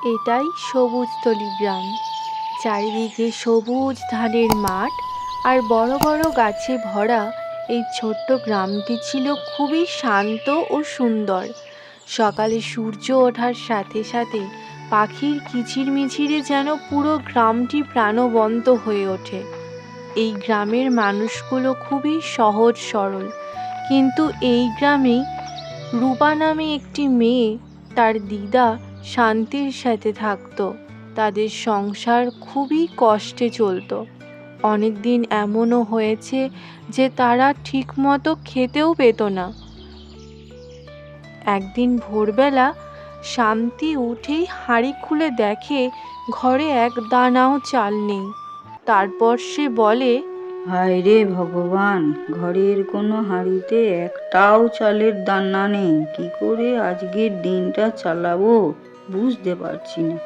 এটাই সবুজতলী গ্রাম। চারিদিকে সবুজ ধানের মাঠ আর বড় বড় গাছে ভরা এই ছোট্ট গ্রামটি ছিল খুবই শান্ত ও সুন্দর। সকালে সূর্য ওঠার সাথে সাথে পাখির কিচিরমিচিরে যেন পুরো গ্রামটি প্রাণবন্ত হয়ে ওঠে। এই গ্রামের মানুষগুলো খুবই সহজ সরল, কিন্তু এই গ্রামেই রূপা নামে একটি মেয়ে তার দিদা শান্তির সাথে থাকতো। তাদের সংসার খুবই কষ্টে চলতো। অনেকদিন এমনও হয়েছে যে তারা ঠিকমতো খেতেও পেত না। একদিন ভোরবেলা শান্তি উঠেই হাঁড়ি খুলে দেখে ঘরে এক দানাও চাল নেই। তারপর সে বলে, হায় রে ভগবান, ঘরের কোনো হাঁড়িতে একটাও চালের দানা নেই। কি করে আজকের দিনটা চালাবো বুঝতে পারছি না।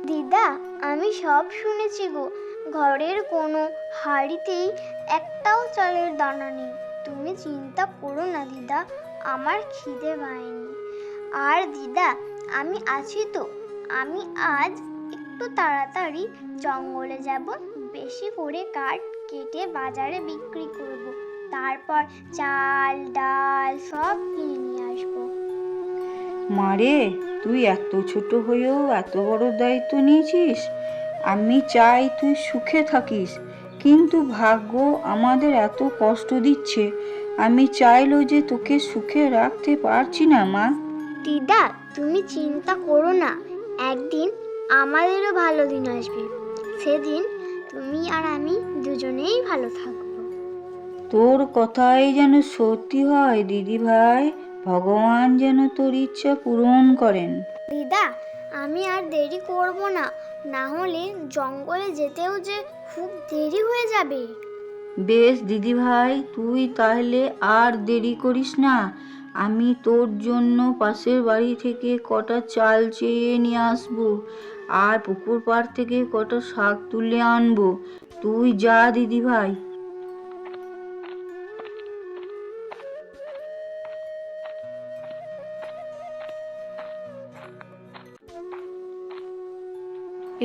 দিদা, আমি সব শুনেছি গো। ঘরের কোনো হাঁড়িতেই একটাও চালের দানা নেই। তুমি চিন্তা করো না দিদা, আমার খিদে পায়নি। আর দিদা, আমি আছি তো। আমি আজ একটু তাড়াতাড়ি জঙ্গলে যাব, বেশি করে কাঠ কেটে বাজারে বিক্রি করব। তারপর চাল ডাল সব কিনে নিয়ে আসবো। মারে, তুই এত ছোট হয়েও এত বড় দায়িত্ব নিয়েছিস। আমি চাই তুই সুখে থাকিস, কিন্তু ভাগ্য আমাদের এত কষ্ট দিচ্ছে। আমি চাইলো যে তোকে সুখে রাখতে পারছি না মা। দিদা, তুমি চিন্তা করো না। একদিন আমাদেরও ভালো দিন আসবে। সেদিন তুমি আর আমি দুজনেই ভালো থাকবো। তোর কথাই যেন সত্যি হয় দিদি ভাই। ভগবান যেন তোর ইচ্ছা পূরণ করেন। দিদা, আমি আর দেরি করব না, না হলে জঙ্গলে যেতেও যে খুব দেরি হয়ে যাবে। বেশ দিদি ভাই, তুই তাহলে আর দেরি করিস না। আমি তোর জন্য পাশের বাড়ি থেকে কটা চাল চেয়ে নিয়ে আসবো, আর পুকুর পাড় থেকে কটা শাক তুলে আনবো। তুই যা দিদি ভাই।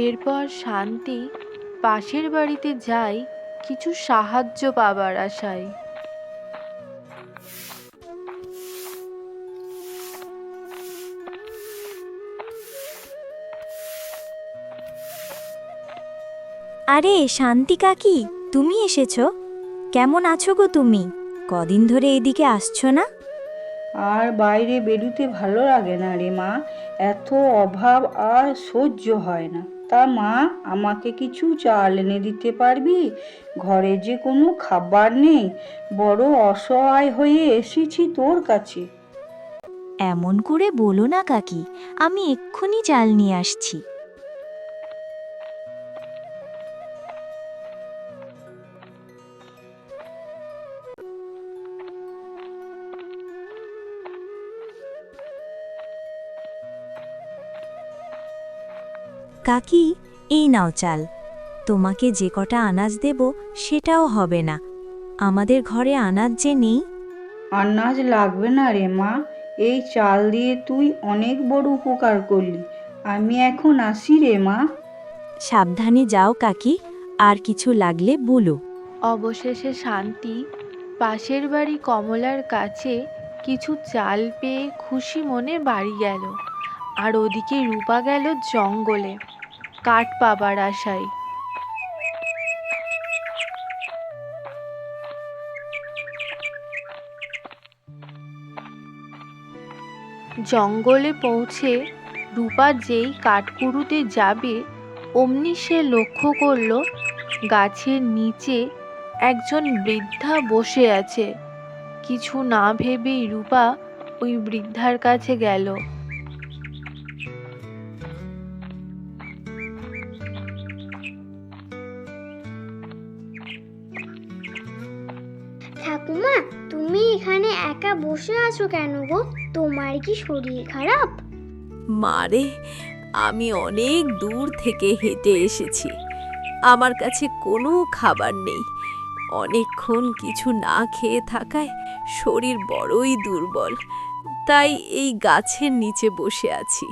এরপর শান্তি পাশের বাড়িতে যায় কিছু সাহায্য পাবার আশায়। আরে শান্তি কাকি, তুমি এসেছো? কেমন আছো গো তুমি? কদিন ধরে এদিকে আসছো না। আর বাইরে বেরুতে ভালো লাগে না রে মা। এত অভাব আর সহ্য হয় না। তা মা, আমাকে কিছু চাল এনে দিতে পারবি? ঘরে যে কোনো খাবার নেই। বড় অসহায় হয়ে এসেছি তোর কাছে। এমন করে বলো না কাকি, আমি এক্ষুনি চাল নিয়ে আসছি। কাকি, এই নাও চাল। তোমাকে যে কটা আনাজ দেব সেটাও হবে না। আমাদের ঘরে আনাজ যে নেই। আনাজ লাগবে না রে মা। এই চাল দিয়ে তুই অনেক বড় উপকার করলি। আমি এখন আসি রে মা। সাবধানে যাও কাকি, আর কিছু লাগলে বলো। অবশেষে শান্তি পাশের বাড়ি কমলার কাছে কিছু চাল পেয়ে খুশি মনে বাড়ি গেল। আর ওদিকে রূপা গেল জঙ্গলে কাঠ পাবার আশায়। জঙ্গলে পৌঁছে রূপা যেই কাঠকুড়ুতে যাবে, অমনি সে লক্ষ্য করল গাছের নিচে একজন বৃদ্ধা বসে আছে। কিছু না ভেবেই রূপা ওই বৃদ্ধার কাছে গেল। ঠাকুমা, তুমি এখানে একা বসে আছো কেন গো? তোমার কি শরীর খারাপ? মারে, আমি অনেক দূর থেকে হেঁটে এসেছি। আমার কাছে কোনো খাবার নেই। অনেকক্ষণ কিছু না খেয়ে থাকায় শরীর বড়ই দুর্বল, তাই এই গাছের নিচে বসে আছি।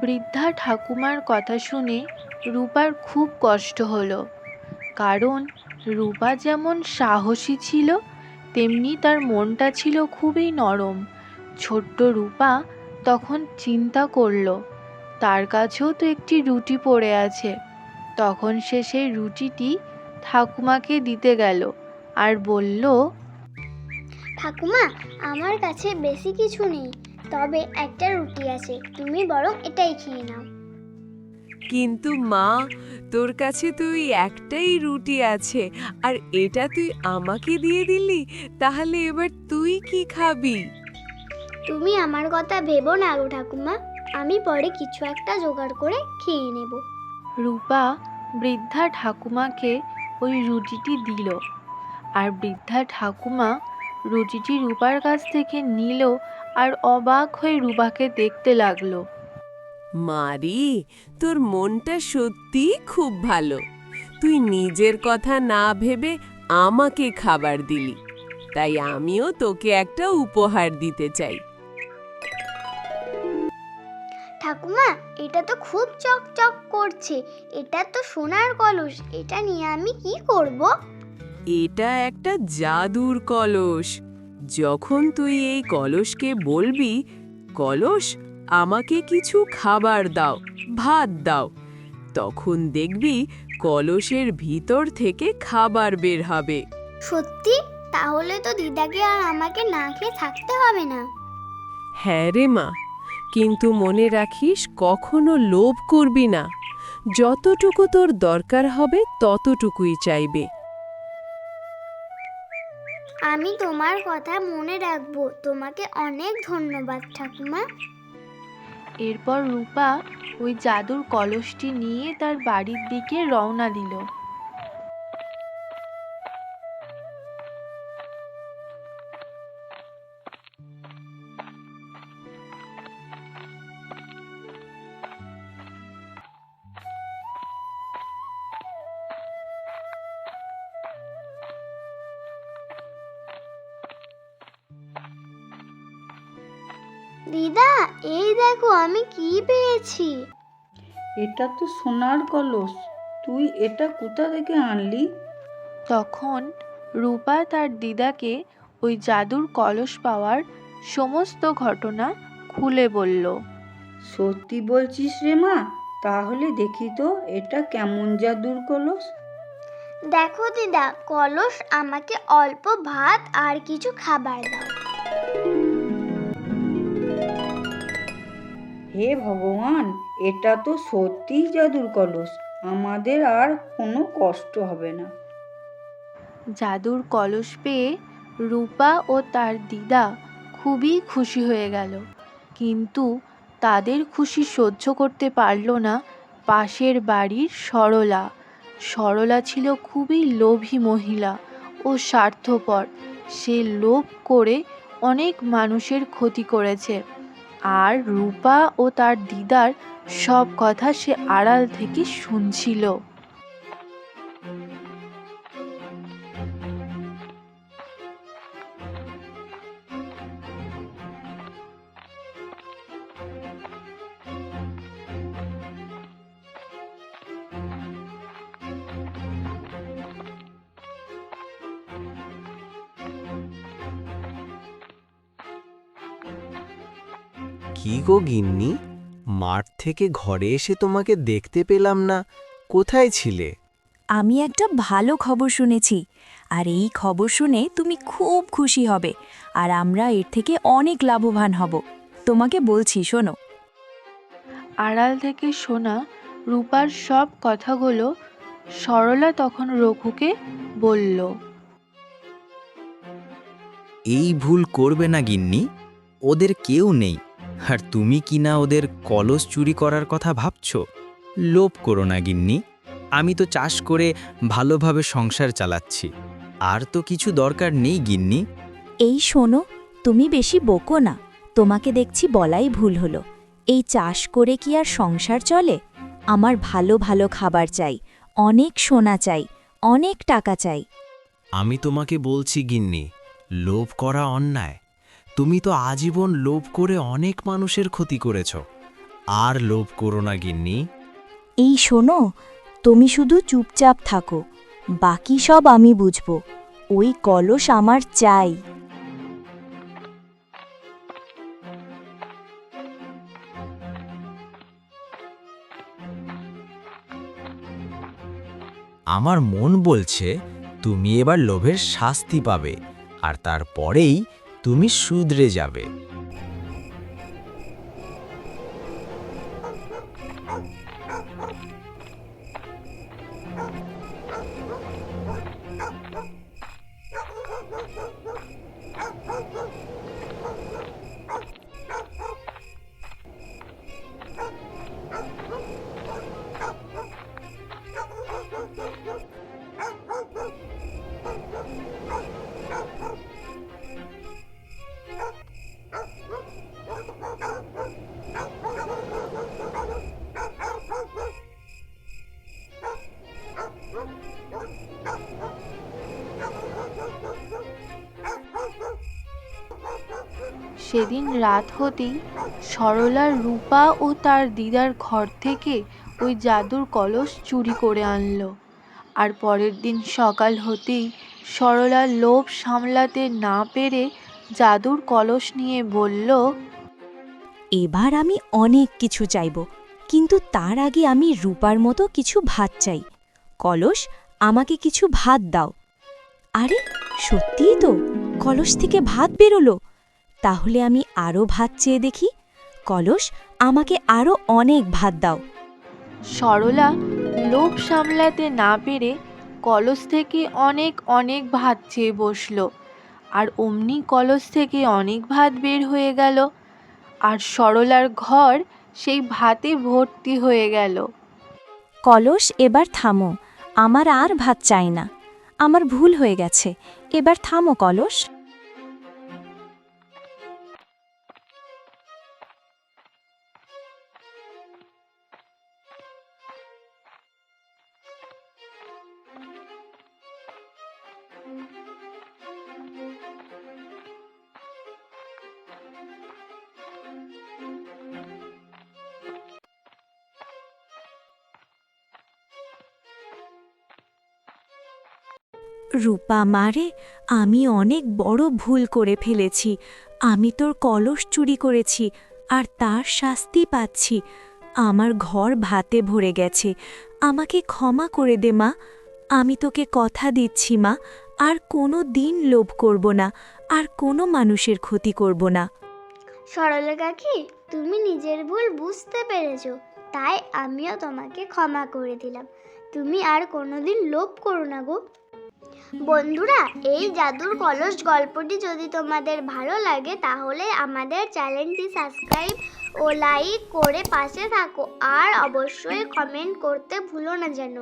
বৃদ্ধা ঠাকুমার কথা শুনে রূপার খুব কষ্ট হলো, কারণ রূপা যেমন সাহসী ছিল তেমনি তার মনটা ছিল খুবই নরম। ছোট্ট রূপা তখন চিন্তা করলো তার কাছেও তো একটি রুটি পড়ে আছে। তখন সে সেই রুটিটি ঠাকুমাকে দিতে গেল আর বলল, ঠাকুমা, আমার কাছে বেশি কিছু নেই, তবে একটা রুটি আছে, তুমি বরং এটাই খেয়ে নাও। কিন্তু মা, তোর কাছে তুই একটাই রুটি আছে আর এটা তুই আমাকে দিয়ে দিলি, তাহলে এবার তুই কি খাবি? তুমি আমার কথা ভেবো না গো ঠাকুমা, আমি পরে কিছু একটা জোগাড় করে খেয়ে নেব। রূপা বৃদ্ধা ঠাকুমাকে ওই রুটিটি দিল, আর বৃদ্ধা ঠাকুমা রুটিটি রূপার কাছ থেকে নিল আর অবাক হয়ে রূপাকে দেখতে লাগলো। মারি, তোর মনটা সত্যিই খুব ভালো। তুই নিজের কথা না ভেবে আমাকে খাবার দিলি, তাই আমিও তোকে একটা উপহার দিতে চাই। ঠাকুমা, এটা তো খুব চকচক করছে, এটা তো সোনার কলস, এটা নিয়ে আমি কি করব? এটা একটা জাদুর কলস। যখন তুই এই কলসকে বলবি, কলস আমাকে কিছু খাবার দাও, ভাত দাও, তখন দেখবি কলসের ভিতর থেকে খাবার বের হবে। সত্যি? তাহলে তো দিদাকে আর আমাকে না খেয়ে থাকতে হবে না। হ্যাঁ রে মা, কিন্তু মনে রাখিস কখনো লোভ করবি না। যতটুকু তোর দরকার হবে ততটুকুই চাইবে। আমি তোমার কথা মনে রাখবো। তোমাকে অনেক ধন্যবাদ ঠাকুমা। এরপর রূপা ওই জাদুর কলসটি নিয়ে তার বাড়ির দিকে রওনা দিল। দিদা, এই দেখো আমি কি পেয়েছি। এটা তো সোনার কলস, তুই এটা কোথা থেকে আনলি? তখন রূপা তার দিদাকে ওই জাদুর কলস পাওয়ার সমস্ত ঘটনা খুলে বলল। সত্যি বলছিস রে মা? তাহলে দেখি তো এটা কেমন জাদুর কলস। দেখো দিদা, কলস আমাকে অল্প ভাত আর কিছু খাবার দাও। হে ভগবান, এটা তো সত্যিই জাদুর কলস, আমাদের আর কোনো কষ্ট হবে না। জাদুর কলস পেয়ে রূপা ও তার দিদা খুবই খুশি হয়ে গেল, কিন্তু তাদের খুশি সহ্য করতে পারল না পাশের বাড়ির সরলা। সরলা ছিল খুবই লোভী মহিলা ও স্বার্থপর। সে লোভ করে অনেক মানুষের ক্ষতি করেছে, আর রূপা ও তার দিদার সব কথা সে আড়াল থেকে শুনছিল। কি গো গিন্নি, মাঠ থেকে ঘরে এসে তোমাকে দেখতে পেলাম না, কোথায় ছিলে? আমি একটা ভালো খবর শুনেছি, আর এই খবর শুনে তুমি খুব খুশি হবে, আর আমরা এর থেকে অনেক লাভবান হব। তোমাকে বলছি, শোনো। আড়াল থেকে শোনা রূপার সব কথাগুলো সরলা তখন রঘুকে বলল। এই ভুল করবে না গিন্নি, ওদের কেউ নেই, আর তুমি কি না ওদের কলস চুরি করার কথা ভাবছো? লোভ করো না গিন্নি, আমি তো চাষ করে ভালোভাবে সংসার চালাচ্ছি, আর তো কিছু দরকার নেই গিন্নি। এই শোনো, তুমি বেশি বকো না, তোমাকে দেখছি বলাই ভুল হলো। এই চাষ করে কি আর সংসার চলে? আমার ভালো ভালো খাবার চাই, অনেক সোনা চাই, অনেক টাকা চাই। আমি তোমাকে বলছি গিন্নি, লোভ করা অন্যায়। তুমি তো আজীবন লোভ করে অনেক মানুষের ক্ষতি করেছ। আর লোভ করো না গিন্নি। এই শোনো, তুমি শুধু চুপচাপ থাকো, বাকি সব আমি বুঝব। ওই কলস আমার চাই। আমার মন বলছে তুমি এবার লোভের শাস্তি পাবে, আর তারপরেই তুমি শুধরে যাবে। সেদিন রাত হতেই সরলার রূপা ও তার দিদার ঘর থেকে ওই জাদুর কলস চুরি করে আনলো। আর পরের দিন সকাল হতেই সরলা লোভ সামলাতে না পেরে জাদুর কলস নিয়ে বলল, এবার আমি অনেক কিছু চাইব, কিন্তু তার আগে আমি রূপার মতো কিছু ভাত চাই। কলস, আমাকে কিছু ভাত দাও। আরে সত্যিই তো, কলস থেকে ভাত বেরোলো। তাহলে আমি আরও ভাত চেয়ে দেখি। কলস, আমাকে আরও অনেক ভাত দাও। সরলা লোভ সামলাতে না পেরে কলস থেকে অনেক অনেক ভাত চেয়ে বসলো। আর অমনি কলস থেকে অনেক ভাত বের হয়ে গেল, আর সরলার ঘর সেই ভাতে ভর্তি হয়ে গেল। কলস, এবার থামো, আমার আর ভাত চাই না। আমার ভুল হয়ে গেছে, এবার থামো কলস। রূপা মারে, আমি অনেক বড় ভুল করে ফেলেছি। আমি তোর কলস চুরি করেছি, আর তার শাস্তি পাচ্ছি। আমার ঘর ভাতে ভরে গেছে, আমাকে ক্ষমা করে দে মা। আমি তোকে কথা দিচ্ছি মা, আর কোনো দিন লোভ করব না, আর কোনো মানুষের ক্ষতি করব না। সরলা কাকি, তুমি নিজের ভুল বুঝতে পেরেছো, তাই আমিও তোমাকে ক্ষমা করে দিলাম। তুমি আর কোনোদিন লোভ করো না গো। বন্ধুরা, এই জাদুর কলস গল্পটি যদি তোমাদের ভালো লাগে তাহলে আমাদের চ্যানেলটি সাবস্ক্রাইব ও লাইক করে পাশে থাকো, আর অবশ্যই কমেন্ট করতে ভুলো না যেন।